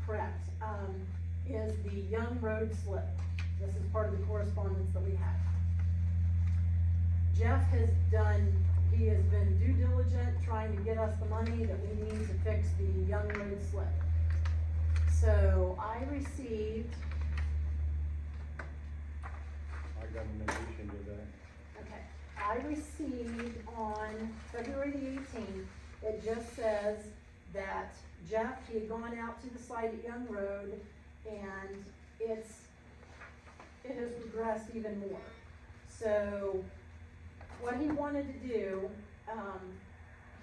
correct, is the Young Road slip. This is part of the correspondence that we had. Jeff has he has been due diligent trying to get us the money that we need to fix the Young Road slip. So I received, I got an addition to that. okay, I received on February the 18th, it just says that Jeff, he had gone out to the site at Young Road, and it has progressed even more. So what he wanted to do,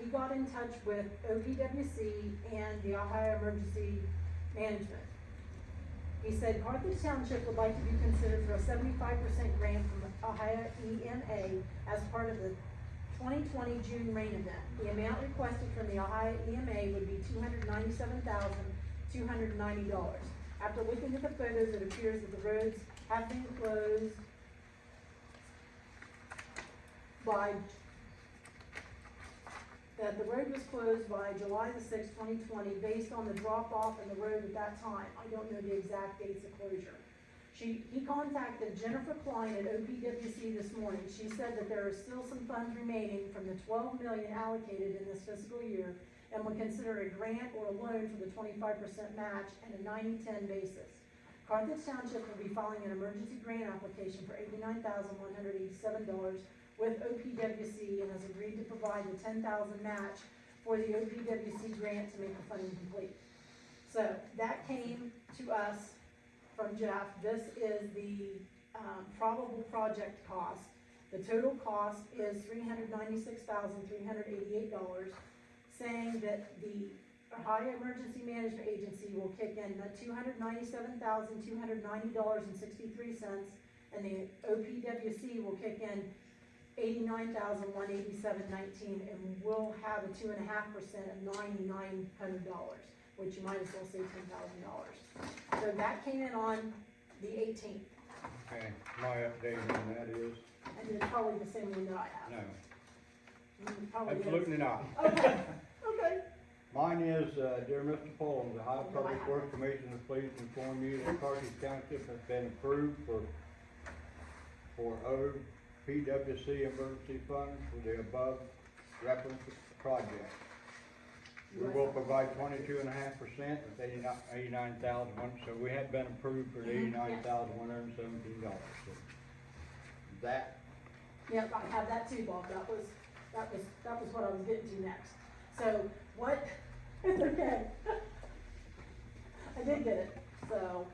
he got in touch with OPWC and the Ohio Emergency Management. He said Carthage Township would like to be considered for a 75% grant from Ohio EMA as part of the 2020 June rain event. The amount requested from the Ohio EMA would be $297,290. After looking at the photos, it appears that the roads have been closed the road was closed by July the 6th, 2020, based on the drop-off in the road at that time. I don't know the exact dates of closure. He contacted Jennifer Klein at OPWC this morning. She said that there are still some funds remaining from the $12 million allocated in this fiscal year and would consider a grant or a loan for the 25% match and a 90-10 basis. Carthage Township will be filing an emergency grant application for $89,187 with OPWC and has agreed to provide the $10,000 match for the OPWC grant to make the funding complete. So that came to us from Jeff. This is the probable project cost. The total cost is $396,388, saying that the Ohio Emergency Management Agency will kick in $297,290.63, and the OPWC will kick in $89,187.19, and we'll have a 2.5% of $9,900, which you might as well say $10,000. So that came in on the 18th. Okay, my update on that is? And it's probably the same one that I have. No, Probably absolutely is. not. Okay, okay. Mine is, dear Mr. Pullum, the Ohio Public Works Commission is pleased to inform you that Carthage Township has been approved for PWC emergency funds for the above referenced project. We will provide 22.5% of $89,000, so we have been approved for the $89,117. So that. Yep, I have that too, Bob. That was what I was getting to next. So what? It's okay. I did get it. So.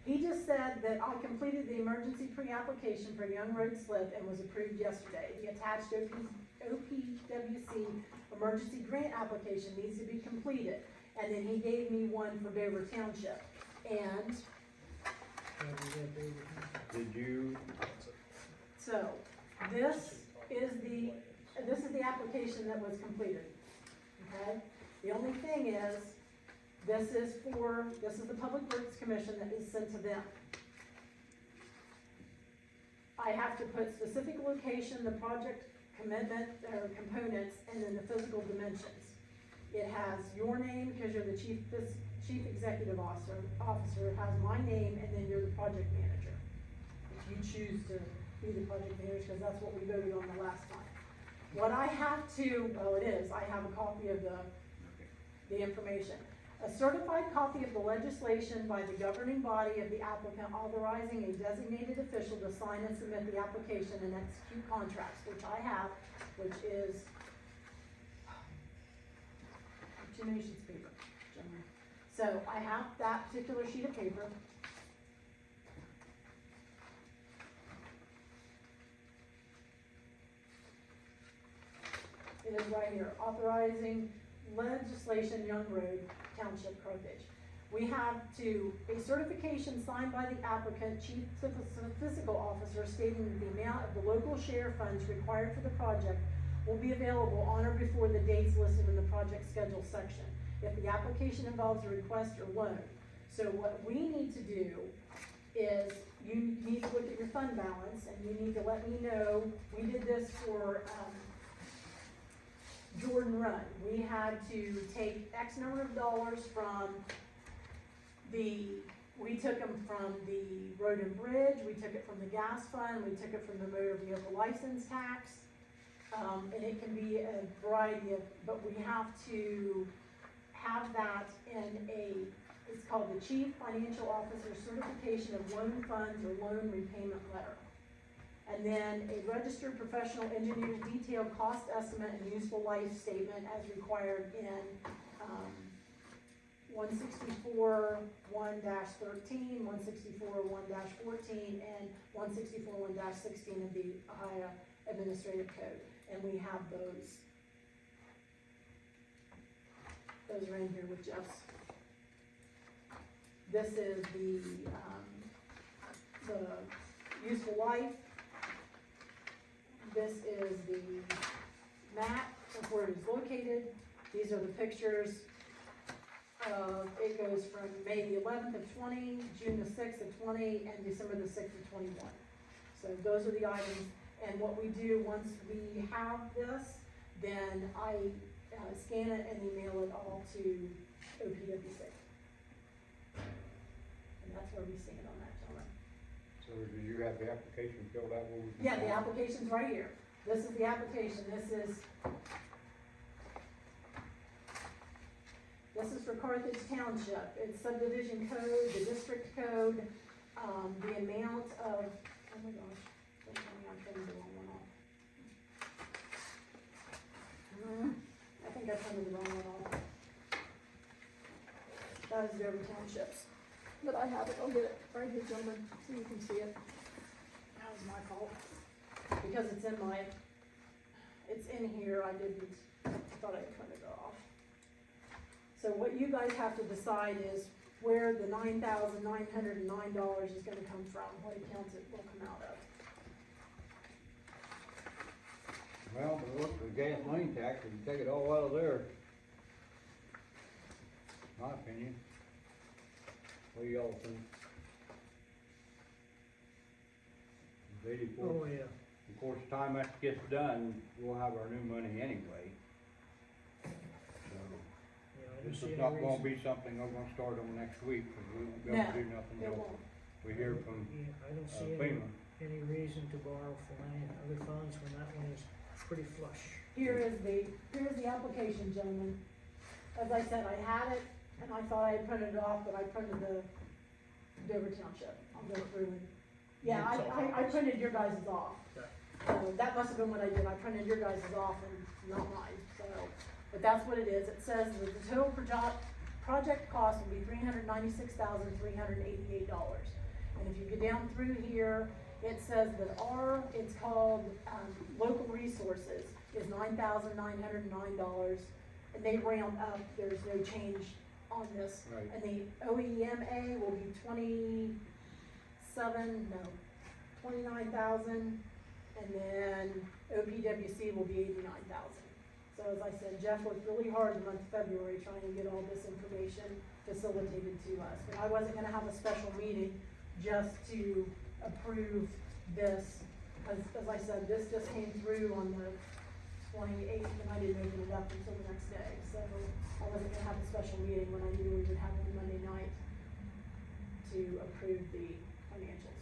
He just said that I completed the emergency pre-application for Young Road slip and was approved yesterday. The attached OPWC emergency grant application needs to be completed. And then he gave me one for Dover Township. And did you? So this is the application that was completed. Okay? The only thing is, this is the Public Works Commission that is sent to them. I have to put specific location, the project commitment or components, and then the physical dimensions. It has your name because you're the chief executive officer. It has my name, and then you're the project manager. If you choose to be the project manager, because that's what we voted on the last time. What I have to, I have a copy of the information. A certified copy of the legislation by the governing body of the applicant authorizing a designated official to sign and submit the application and execute contracts, which I have, which is too many sheets of paper, gentlemen. So I have that particular sheet of paper. It is right here, authorizing legislation, Young Road, Township, Carthage. We have a certification signed by the applicant, chief physical officer, stating that the amount of the local share funds required for the project will be available on or before the dates listed in the project schedule section, if the application involves a request or loan. So what we need to do is, you need to look at your fund balance, and you need to let me know. We did this for Jordan Run. We had to take X number of dollars from we took them from the road and bridge, we took it from the gas fund, we took it from the motor vehicle license tax. And it can be a variety of, but we have to have that in it's called the Chief Financial Officer Certification of Loan Funds or Loan Repayment Letter. And then a registered professional engineer's detailed cost estimate and useful life statement as required in, 164-1-13, 164-1-14, and 164-1-16 of the Ohio Administrative Code. And we have those. Those are in here with Jeff's. This is the useful life. This is the map of where it is located. These are the pictures. It goes from May the 11th of 20, June the 6th of 20, and December the 6th of 21. So those are the items. And what we do once we have this, then I scan it and email it all to OPWC. And that's where we stand on that, gentlemen. So do you have the application filled out? Where we can Yeah, the sign? application's right here. This is the application. This is for Carthage Township. It's subdivision code, the district code, the amount of, oh my gosh, don't tell me I'm printing the wrong one off. I think I printed the wrong one off. That is Dover Township's. But I have it, I'll get it right here, gentlemen, so you can see it. That was my fault. Because it's in here, I thought I printed it off. So what you guys have to decide is where the $9,909 is gonna come from, what accounts it will come out of. Well, but look, the gasoline tax, if you take it all out of there, my opinion. What do y'all think? It's 84. Oh, yeah. Of course, time that gets done, we'll have our new money anyway. So, Yeah, I don't this see is any not gonna reason. be something we're gonna start on next week, because we won't be able to do nothing It till won't. we hear from Yeah, I don't see FEMA. any reason to borrow from any other funds when that one is pretty flush. Here's the application, gentlemen. As I said, I had it, and I thought I had printed it off, but I printed the Dover Township. I'll go through and, yeah, I printed your guys' off. Okay. So that must have been what I did, I printed your guys' off and not mine, so, but that's what it is. It says that the total project cost will be $396,388. And if you get down through here, it says that it's called, local resources is $9,909, and they round up, there's no change on this. Right. And the OEMA will be 29,000, and then OPWC will be 89,000. So as I said, Jeff worked really hard the month of February trying to get all this information facilitated to us. But I wasn't gonna have a special meeting just to approve this, because as I said, this just came through on the 28th, and I didn't open it up until the next day. So I wasn't gonna have a special meeting when I knew we would have one Monday night to approve the financials.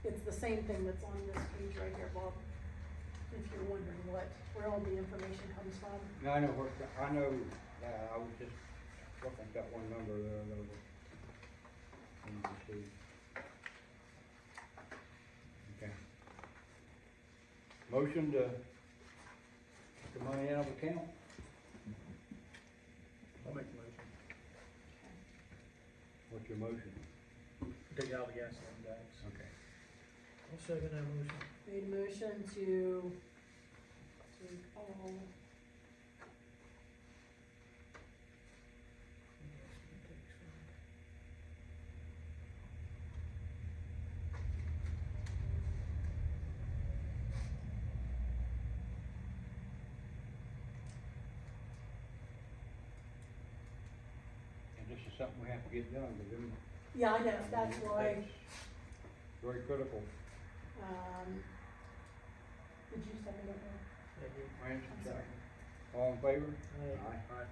It's the same thing that's on this page right here, Bob, if you're wondering where all the information comes from. Now, I know, I was just looking at that one number there, let me see. Okay. Motion to take the money out of account? I'll make the motion. What's your motion? Take out the gasoline tax. Okay. I'll second that motion. Made a motion to take all, And this is something we have to get done, because yeah, I know, that's why, very critical. did you second it? Bill? I did. Lance, I'm sorry. all in favor? Aye. Aye.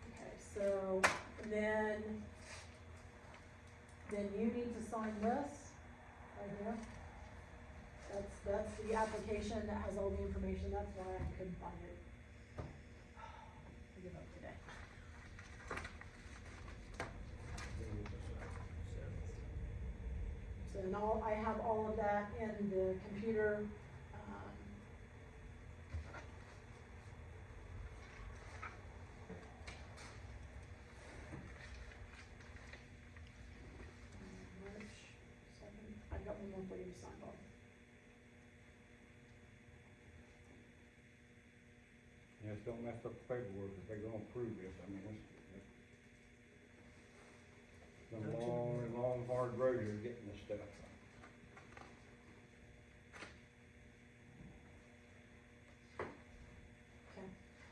Okay, so, and then you need to sign this, right here. That's the application that has all the information, that's why I couldn't find it. I give up today. So now I have all of that in the computer, March 2nd, I've got one more for you to sign, Bob. Just don't mess up the paperwork if they're gonna approve this, I mean, it's been a long, hard road here getting this stuff. Okay,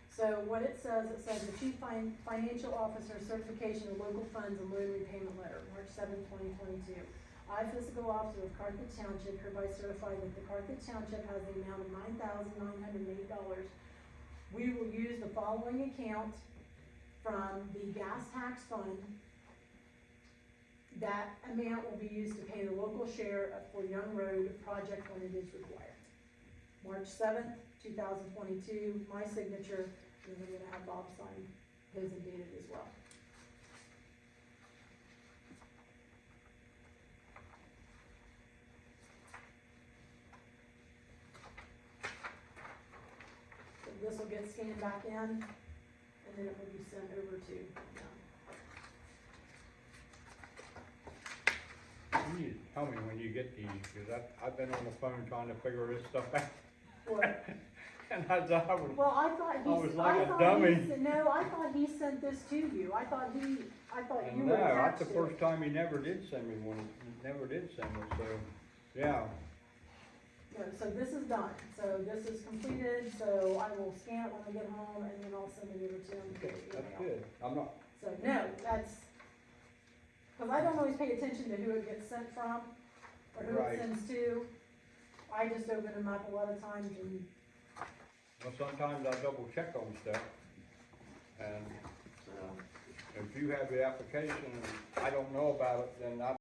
so what it says the chief financial officer certification of local funds and loan repayment letter, March 7th, 2022. I, physical officer of Carthage Township, hereby certify that the Carthage Township has the amount of $9,908. We will use the following account from the gas tax fund. That amount will be used to pay the local share for Young Road project when it is required. March 7th, 2022, my signature, and then I'm gonna have Bob sign his and date it as well. So this will get scanned back in, and then it will be sent over to them. You need to tell me when you get these, cause I've been on the phone trying to figure this stuff out. What? And I was, Well, I thought he, I was like a I dummy. thought he sent this to you, I thought you and were no, attached that's the to it. first time he never did send me one, he never did send it, so, yeah. No, so this is done, so this is completed, so I will scan it when I get home, and then I'll send it over to him. Okay, via that's email. good, I'm not, So, no, that's, cause I don't always pay attention to who it gets sent from, or who Right. it sends to. I just open them up a lot of times and, well, sometimes I double check on stuff. And so. if you have the application and I don't know about it, then I